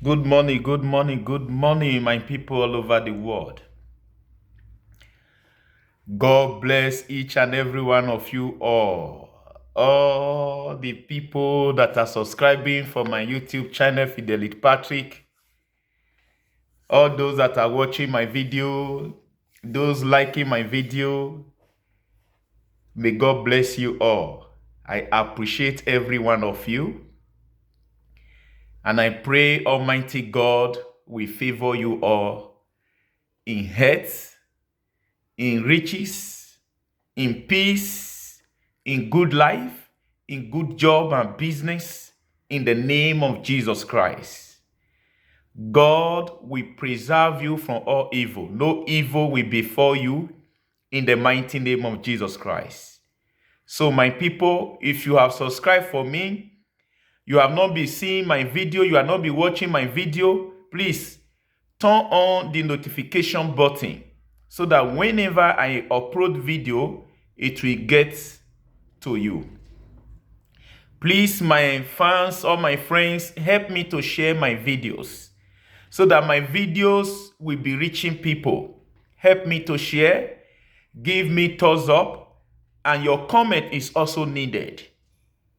Good morning, my people all over the world. God bless each and every one of you all. All the people that are subscribing for my YouTube channel, Fidelity Patrick. All those that are watching my video, those liking my video. May God bless you all. I appreciate every one of you. And I pray Almighty God will favor you all in health, in riches, in peace, in good life, in good job and business, in the name of Jesus Christ. God will preserve you from all evil. No evil will befall you in the mighty name of Jesus Christ. So my people, if you have subscribed for me, you have not been seeing my video, you have not been watching my video, please turn on the notification button so that whenever I upload video, it will get to you. Please, my fans or my friends, help me to share my videos so that my videos will be reaching people. Help me to share, give me thumbs up, and your comment is also needed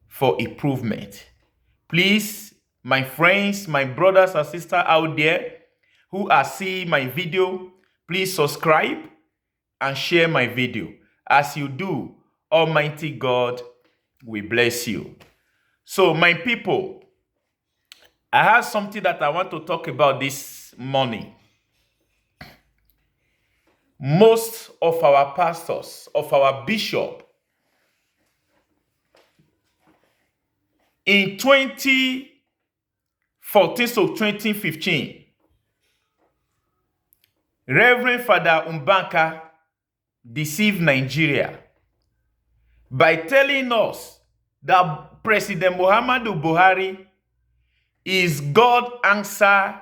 for improvement. Please, my friends, my brothers and sisters out there who are seeing my video, please subscribe and share my video. As you do, Almighty God will bless you. So, my people, I have something that I want to talk about this morning. Most of our pastors, of our bishop, in 2014 to 2015, Reverend Father Mbaka deceived Nigeria by telling us that President Muhammadu Buhari is God's answer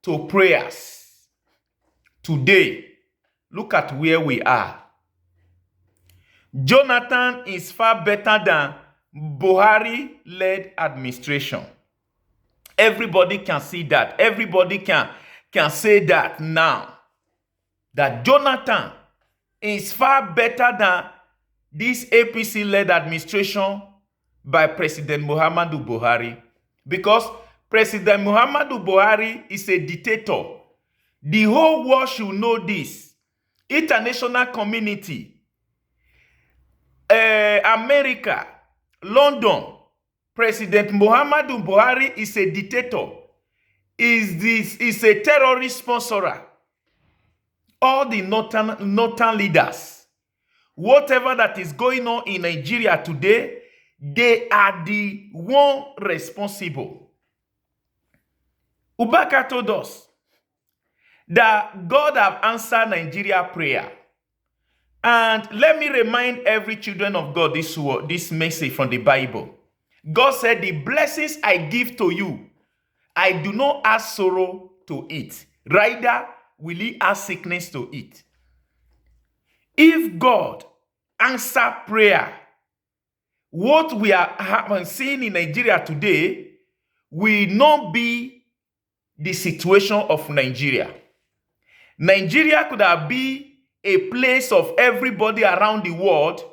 to prayers. Today, look at where we are. Jonathan is far better than Buhari-led administration. Everybody can see that. Everybody can say that now. That Jonathan is far better than this APC-led administration by President Muhammadu Buhari. Because President Muhammadu Buhari is a dictator. The whole world should know this. International community, America, London, President Muhammadu Buhari is a dictator. Is a terrorist sponsorer. All the northern leaders, whatever that is going on in Nigeria today, they are the one responsible. Ubaka told us that God have answered Nigeria prayer. And let me remind every children of God this message from the Bible. God said, the blessings I give to you, I do not add sorrow to it. Rather, will he add sickness to it? If God answer prayer, what we are seeing in Nigeria today will not be the situation of Nigeria. Nigeria could have been a place of everybody around the world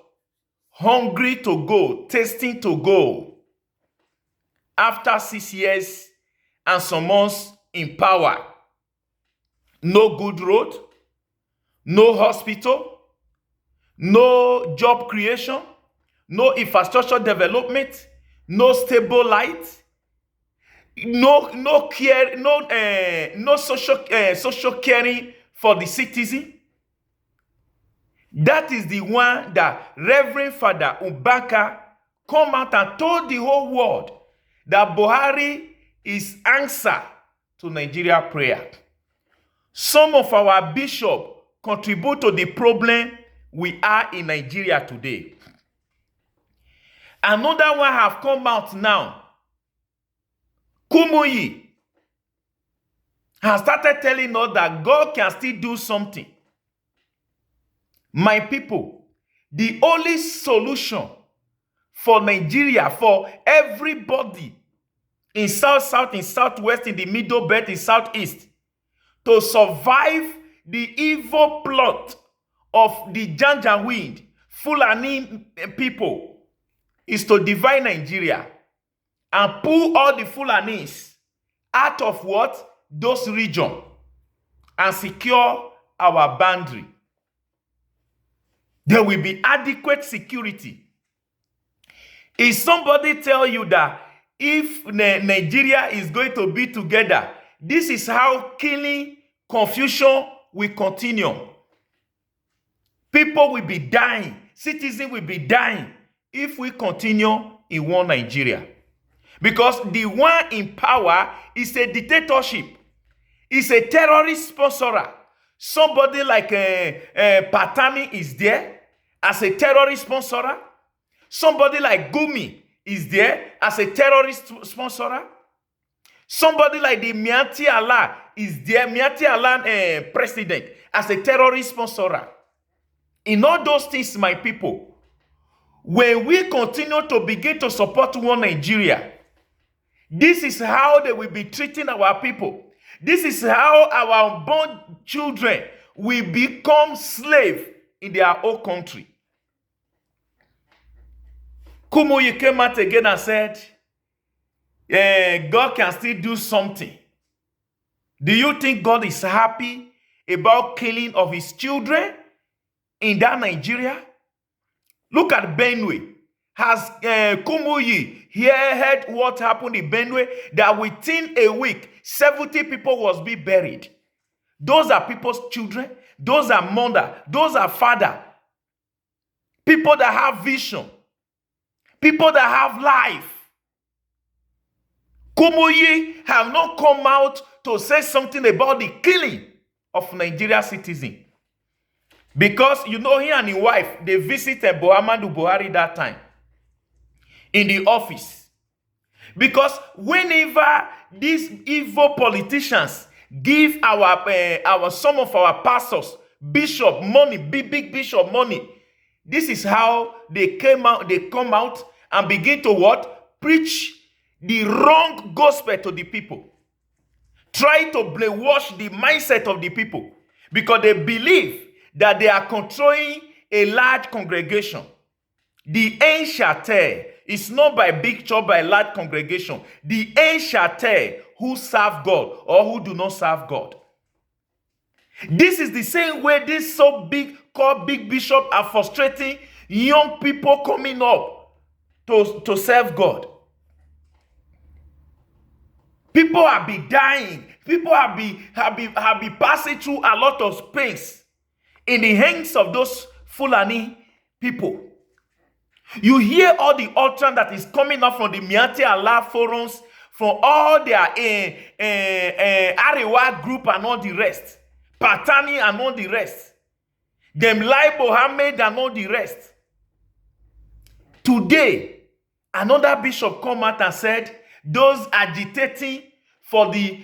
hungry to go, tasting to go. After 6 years and some months in power, no good road, no hospital, no job creation, no infrastructure development, no stable light, no care, no social caring for the citizen. That is the one that Reverend Father Mbaka come out and told the whole world that Buhari is answer to Nigeria prayer. Some of our bishops contribute to the problem we are in Nigeria today. Another one have come out now. Kumuyi has started telling us that God can still do something. My people, the only solution for Nigeria, for everybody in south, in southwest, in the middle belt, in southeast, to survive the evil plot of the Janjaweed Fulani people is to divide Nigeria and pull all the Fulanis out of what? Those regions and secure our boundary. There will be adequate security. If somebody tell you that if Nigeria is going to be together, this is how killing, confusion will continue. People will be dying. Citizens will be dying if we continue in one Nigeria. Because the one in power is a dictatorship. It's a terrorist sponsorer. Somebody like Patani is there as a terrorist sponsorer. Somebody like Gumi is there as a terrorist sponsorer. Somebody like the Miati Allah is there, Miati Allah president, as a terrorist sponsorer. In all those things, my people, when we continue to begin to support one Nigeria, this is how they will be treating our people. This is how our born children will become slaves in their own country. Kumuyi came out again and said, God can still do something. Do you think God is happy about killing of his children in that Nigeria? Look at Benue. Has Kumuyi heard what happened in Benue? That within a week, 70 people was being buried. Those are people's children. Those are mother. Those are father. People that have vision. People that have life. Kumuyi have not come out to say something about the killing of Nigeria citizens. Because, you know, he and his wife, they visited Muhammadu Buhari that time in the office. Because whenever these evil politicians give some of our pastors, bishop money, big bishop money, this is how they come out and begin to what? Preach the wrong gospel to the people. Try to brainwash the mindset of the people because they believe that they are controlling a large congregation. The end shall tell. It's not by big church, by large congregation. The end shall tell who serve God or who do not serve God. This is the same way these so called big bishops are frustrating young people coming up to serve God. People have been dying. People have been passing through a lot of pains in the hands of those Fulani people. You hear all the utterance that is coming up from the Miati Allah forums, from all their Arewa group and all the rest, Patani and all the rest, them Lai Mohammed and all the rest. Today, another bishop come out and said, those agitating for the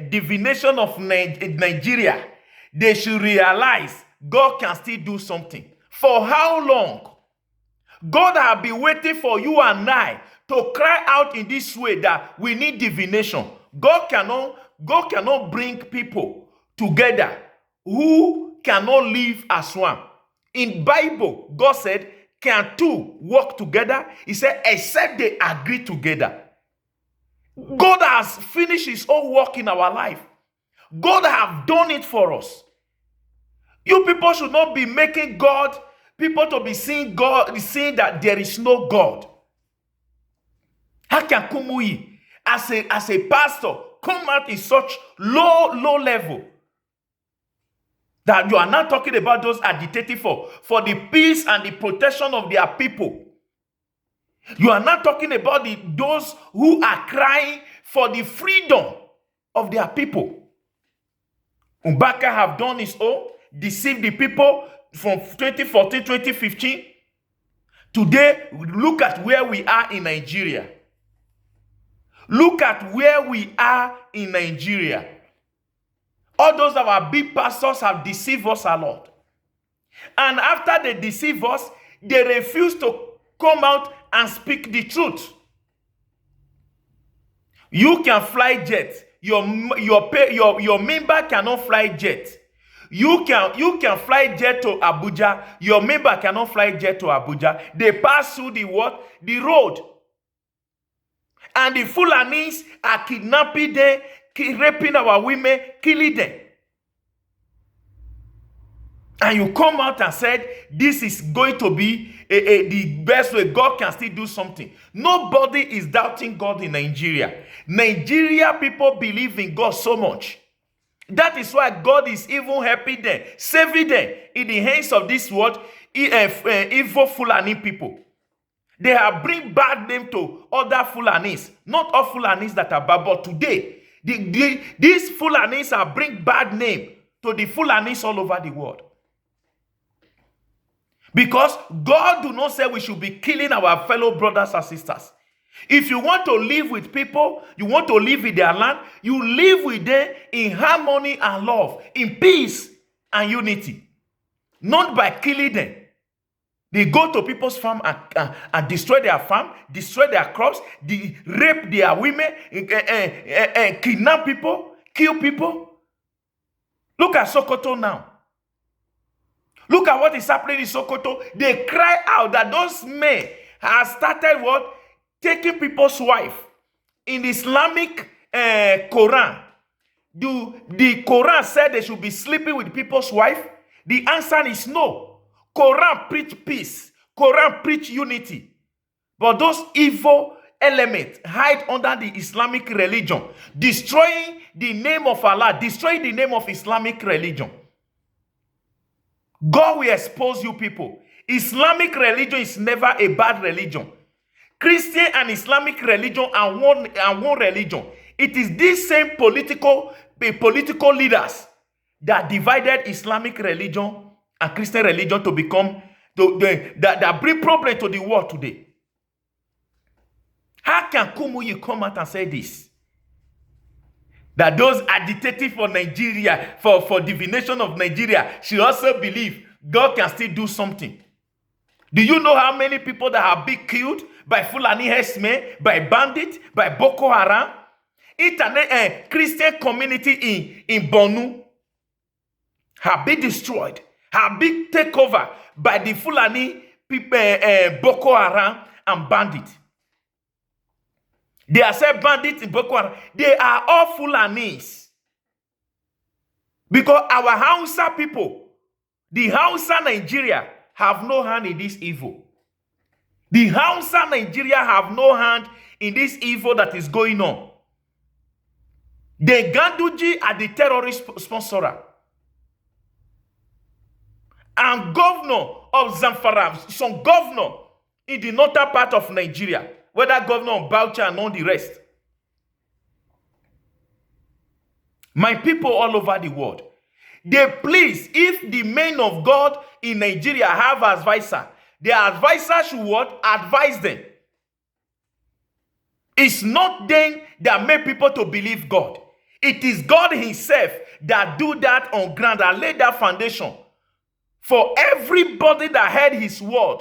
divination of Nigeria, they should realize God can still do something. For how long? God has been waiting for you and I to cry out in this way that we need divination. God cannot bring people together who cannot live as one. In Bible, God said, can two work together? He said, except they agree together. God has finished his own work in our life. God has done it for us. You people should not be making God, people to be seeing God, seeing that there is no God. How can Kumuyi, as a pastor, come out in such low level that you are not talking about those agitating for the peace and the protection of their people? You are not talking about those who are crying for the freedom of their people. Mbaka have done his own, deceived the people from 2014, 2015. Today, look at where we are in Nigeria. Look at where we are in Nigeria. All those our big pastors have deceived us a lot. And after they deceive us, they refuse to come out and speak the truth. You can fly jet. Your member cannot fly jet. You can fly jet to Abuja. Your member cannot fly jet to Abuja. They pass through the what? The road. And the Fulanis are kidnapping them, raping our women, killing them. And you come out and said, this is going to be the best way. God can still do something. Nobody is doubting God in Nigeria. Nigeria people believe in God so much. That is why God is even helping them, saving them in the hands of this world, evil Fulani people. They have bring bad name to other Fulanis. Not all Fulanis that are bad, but today, these Fulanis are bring bad name to the Fulanis all over the world. Because God do not say we should be killing our fellow brothers and sisters. If you want to live with people, you want to live in their land, you live with them in harmony and love, in peace and unity. Not by killing them. They go to people's farm and destroy their farm, destroy their crops, rape their women, kidnap people, kill people. Look at Sokoto now. Look at what is happening in Sokoto. They cry out that those men have started what? Taking people's wife. In the Islamic Quran, the Quran said they should be sleeping with people's wife? The answer is no. Quran preach peace. Quran preach unity. But those evil elements hide under the Islamic religion, destroying the name of Allah, destroying the name of Islamic religion. God will expose you people. Islamic religion is never a bad religion. Christian and Islamic religion are one religion. It is these same political leaders that divided Islamic religion and Christian religion to become that bring problem to the world today. How can Kumuyi come out and say this? That those agitating for Nigeria, for divination of Nigeria, should also believe God can still do something. Do you know how many people that have been killed by Fulani herdsmen, by bandits, by Boko Haram? Internet Christian community in Borno have been destroyed, have been taken over by the Fulani people, Boko Haram and bandits. They are said bandits in Boko Haram. They are all Fulanis. Because our Hausa people, the Hausa Nigeria, have no hand in this evil. The Hausa Nigeria have no hand in this evil that is going on. The Ganduji are the terrorist sponsor. And governor of Zamfara, some governor in the northern part of Nigeria, whether governor of Bauchi and all the rest. My people all over the world, they please, if the men of God in Nigeria have advisor, their advisor should what? Advise them. It's not them that make people to believe God. It is God himself that do that on ground, that laid that foundation. For everybody that heard his word,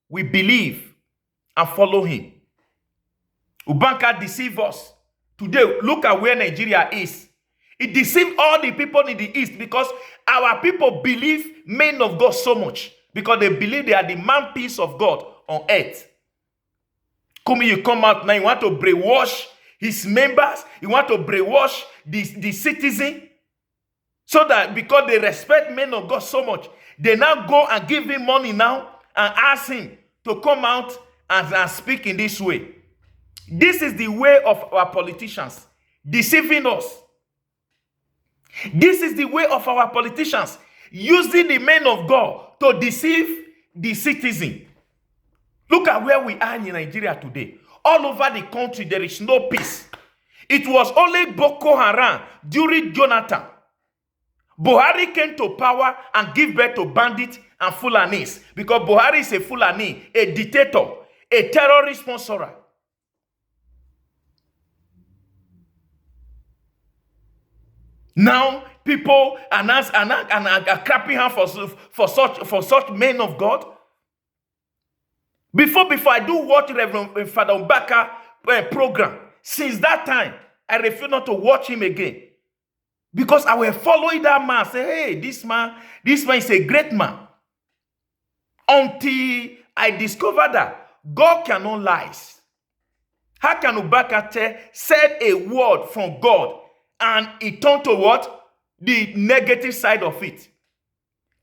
we believe and follow him. Ubanka deceived us. Today, look at where Nigeria is. It deceived all the people in the east because our people believe men of God so much. Because they believe they are the mouthpiece of God on earth. You come out now, you want to brainwash his members, you want to brainwash the citizen. So that because they respect men of God so much, they now go and give him money now and ask him to come out and speak in this way. This is the way of our politicians, deceiving us. This is the way of our politicians, using the men of God to deceive the citizen. Look at where we are in Nigeria today. All over the country, there is no peace. It was only Boko Haram during Jonathan. Buhari came to power and gave birth to bandits and Fulanis. Because Buhari is a Fulani, a dictator, a terrorist sponsor. Now, people are clapping hands for such men of God. Before I do watch Reverend Father Mbaka program, Since that time, I refuse not to watch him again. Because I will follow that man, say, hey, this man is a great man. Until I discovered that God cannot lie. How can Ubakate said a word from God and it turned to what? The negative side of it.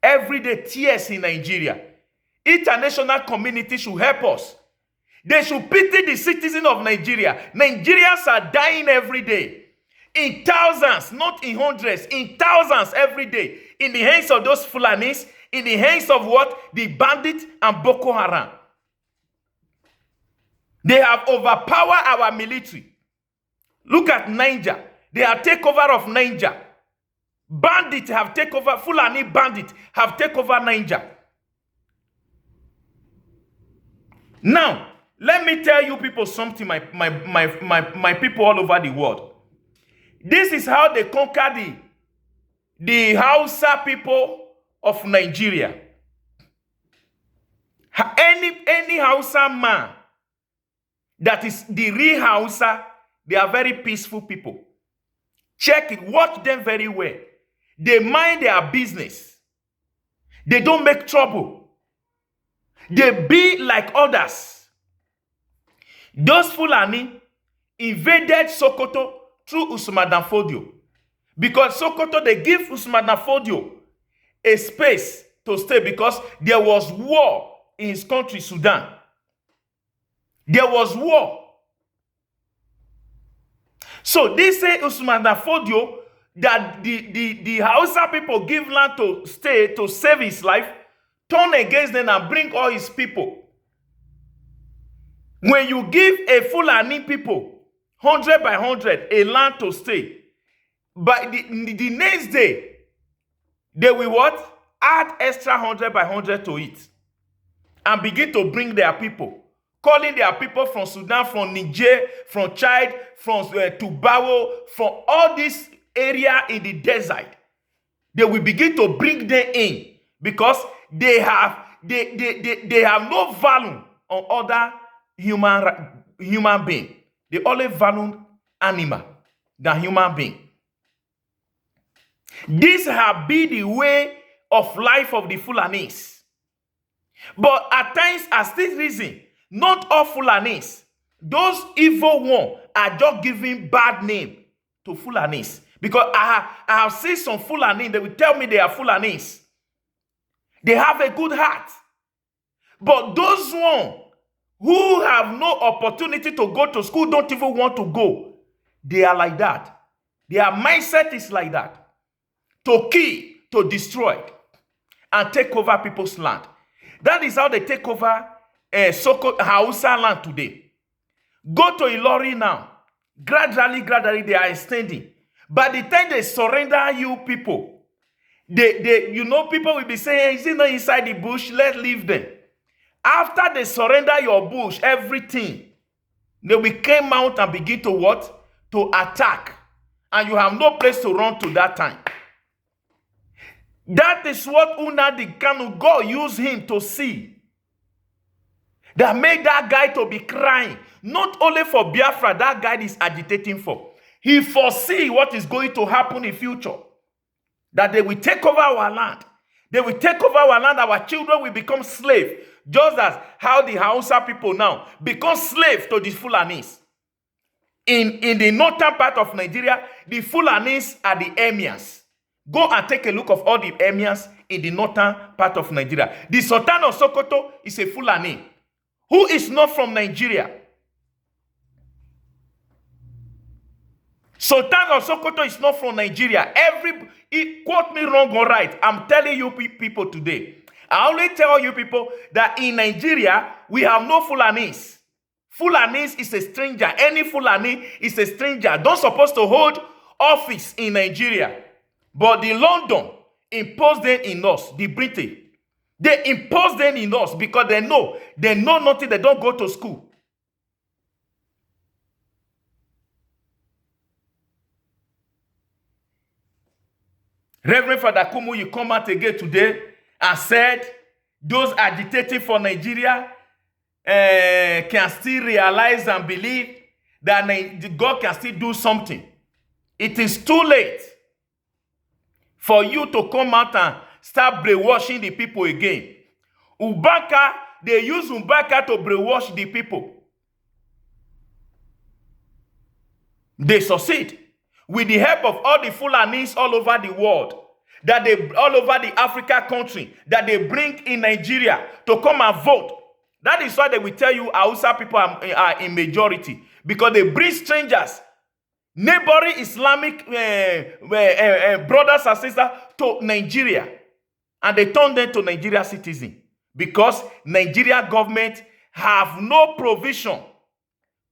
Everyday tears in Nigeria. International community should help us. They should pity the citizens of Nigeria. Nigerians are dying every day. In thousands, not in hundreds, in thousands every day. In the hands of those Fulanis, in the hands of what? The bandits and Boko Haram. They have overpowered our military. Look at Niger. They have taken over of Niger. Bandits have taken over, Fulani bandits have taken over Niger. Now, let me tell you people something, my people all over the world. This is how they conquer the Hausa people of Nigeria. Any Hausa man that is the real Hausa, they are very peaceful people. Check it, watch them very well. They mind their business. They don't make trouble. They be like others. Those Fulani invaded Sokoto through Usman Dan Fodio. Because Sokoto, they give Usman Dan Fodio a space to stay because there was war in his country, Sudan. There was war. So they say Usman Dan Fodio that the Hausa people give land to stay to save his life, turn against them and bring all his people. When you give a Fulani people 100 by 100 a land to stay, but the next day they will what? Add extra 100 by 100 to it and begin to bring their people, calling their people from Sudan, from Niger, from Chad, from Tobago, from all this area in the desert. They will begin to bring them in because they have no value on other human being. They only value animal than human being. This have been the way of life of the Fulanis. But at times, as this reason, not all Fulanis, those evil ones are just giving bad name to Fulanis. Because I have seen some Fulani, they will tell me they are Fulanis. They have a good heart. But those ones who have no opportunity to go to school, don't even want to go, they are like that. Their mindset is like that. To kill, to destroy, and take over people's land. That is how they take over Hausa land today. Go to Ilori now. Gradually, they are extending. By the time they surrender you people, people will be saying, is it not inside the bush? Let's leave them. After they surrender your bush, everything, they will come out and begin to what? To attack. And you have no place to run to that time. That is what Nnamdi Kanu, God used him to see. That made that guy to be crying. Not only for Biafra, that guy is agitating for. He foresee what is going to happen in future. That they will take over our land. They will take over our land. Our children will become slaves. Just as how the Hausa people now become slaves to the Fulanis. In the northern part of Nigeria, the Fulanis are the emirs. Go and take a look of all the emirs in the northern part of Nigeria. The Sultan of Sokoto is a Fulani who is not from Nigeria. Sultan of Sokoto is not from Nigeria. Quote me wrong or right. I'm telling you people today. I only tell you people that in Nigeria, we have no Fulanis. Fulanis is a stranger. Any Fulani is a stranger. Don't supposed to hold office in Nigeria. But the London imposed them in us, the British. They imposed them in us because they know nothing, they don't go to school. Reverend Father Kumu, you come out again today and said those agitating for Nigeria can still realize and believe that God can still do something. It is too late for you to come out and start brainwashing the people again. Ubaka, they use Ubaka to brainwash the people. They succeed with the help of all the Fulanis all over the world, all over the Africa country, that they bring in Nigeria to come and vote. That is why they will tell you Hausa people are in majority, because they bring strangers, neighboring Islamic brothers and sisters to Nigeria, and they turn them to Nigeria citizens, because Nigeria government have no provision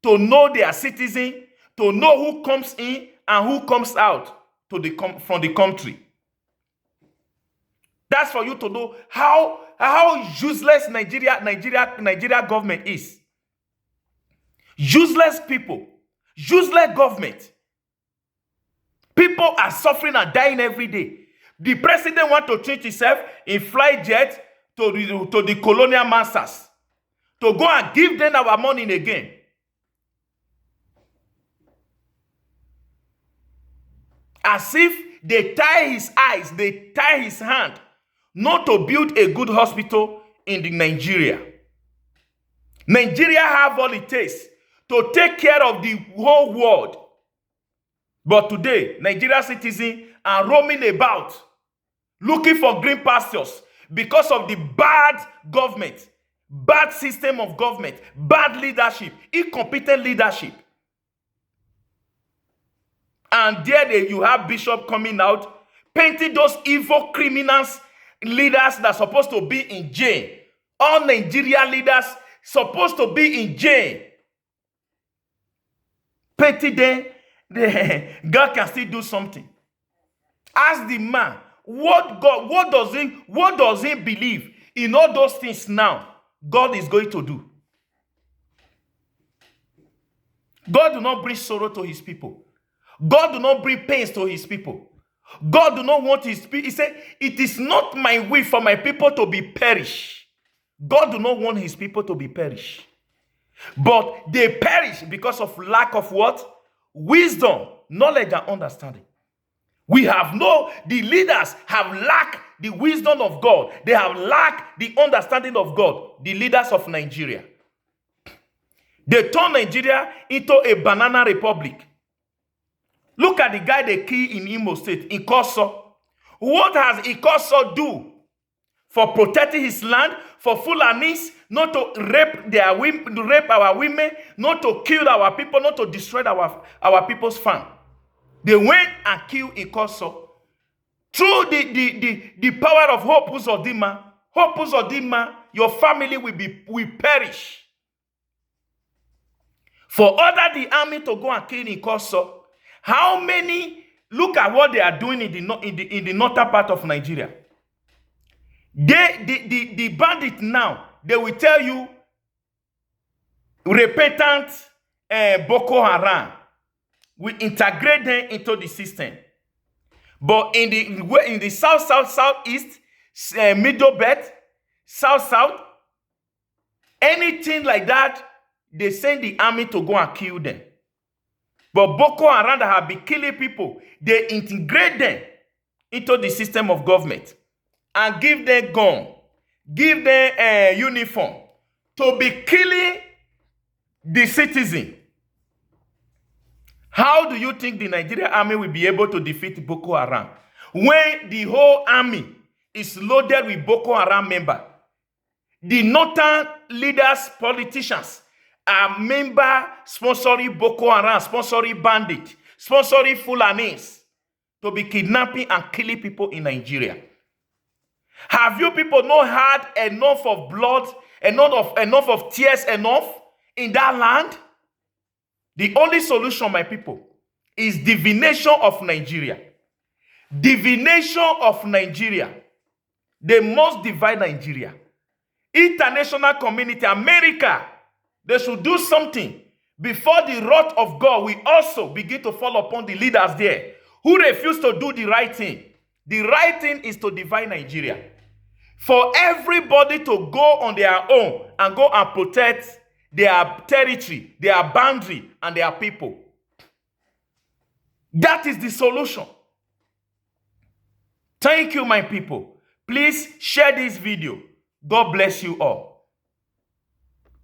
to know their citizens, to know who comes in and who comes out from the country. That's for you to know how useless Nigeria government is. Useless people, useless government. People are suffering and dying every day. The president wants to change himself in flight jet to the colonial masters, to go and give them our money again. As if they tie his eyes, they tie his hand, not to build a good hospital in Nigeria. Nigeria have all it takes to take care of the whole world. But today, Nigerian citizens are roaming about, looking for green pastures because of the bad government, bad system of government, bad leadership, incompetent leadership. And there you have Bishop coming out, painting those evil criminals, leaders that are supposed to be in jail. All Nigeria leaders supposed to be in jail. Painting them, God can still do something. Ask the man, what does he believe in all those things now God is going to do? God do not bring sorrow to his people. God do not bring pains to his people. God do not want his people. He said, it is not my will for my people to be perished. God do not want his people to be perished. But they perish because of lack of what? Wisdom, knowledge, and understanding. The leaders have lacked the wisdom of God. They have lacked the understanding of God. The leaders of Nigeria. They turned Nigeria into a banana republic. Look at the guy they killed in Imo State, Ikoso. What has Ikoso do for protecting his land, for Fulanis not to rape our women, not to kill our people, not to destroy our people's farm? They went and killed Ikoso. Through the power of Hope Uzodinma, your family will perish. For order the army to go and kill Ikoso, how many? Look at what they are doing in the northern part of Nigeria. The bandit now, they will tell you repentant Boko Haram. We integrate them into the system. But in the south, southeast, middle belt, south, anything like that, they send the army to go and kill them. But Boko Haram that have been killing people, they integrate them into the system of government and give them gun, give them uniform to be killing the citizen. How do you think the Nigerian army will be able to defeat Boko Haram when the whole army is loaded with Boko Haram members? The northern leaders, politicians, are member sponsoring Boko Haram, sponsoring bandit, sponsoring Fulanis to be kidnapping and killing people in Nigeria. Have you people not had enough of blood, enough of tears in that land? The only solution, my people, is divination of Nigeria. Divination of Nigeria. They must divide Nigeria. International community, America, they should do something before the wrath of God will also begin to fall upon the leaders there who refuse to do the right thing. The right thing is to divide Nigeria. For everybody to go on their own and go and protect their territory, their boundary, and their people. That is the solution. Thank you, my people. Please share this video. God bless you all.